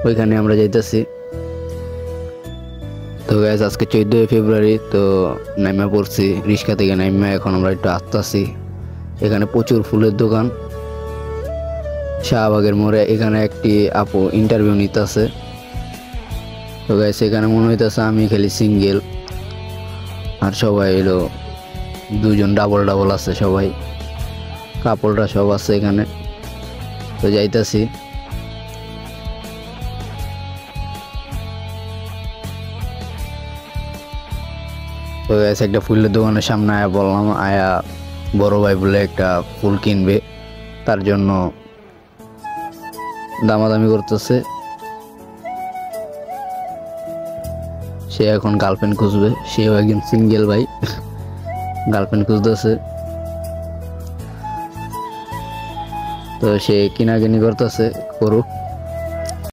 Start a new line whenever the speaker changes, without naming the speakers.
ওইখানে আমরা যাইতেছি। তো গাইস আজকে 14 ফেব্রুয়ারি, তো নাইমা পড়ছি রিক্সা থেকে নাইমা, এখন আমরা একটু আসতেছি। এখানে প্রচুর ফুলের দোকান শাহবাগের মোড়ে। এখানে একটি আপু ইন্টারভিউ নিতেছে। তো গাইস এখানে মনে হইতেছে আমি খালি সিঙ্গেল, আর সবাই এলো দুজন ডাবল ডাবল আছে, সবাই কাপড়রা সব আছে এখানে। তো যাইতাছি। তো গাইস একটা ফুলের দোকানের সামনে আয়া বললাম, আয়া বড় ভাই বলে একটা ফুল কিনবে, তার জন্য দামাদামি করতেছে। সে এখন গার্লফ্রেন্ড খুঁজবে, সেও একজন সিঙ্গেল ভাই, গার্লফ্রেন্ড খুঁজতেছে। তো সে কিনাকিনি করতেছে, করুক।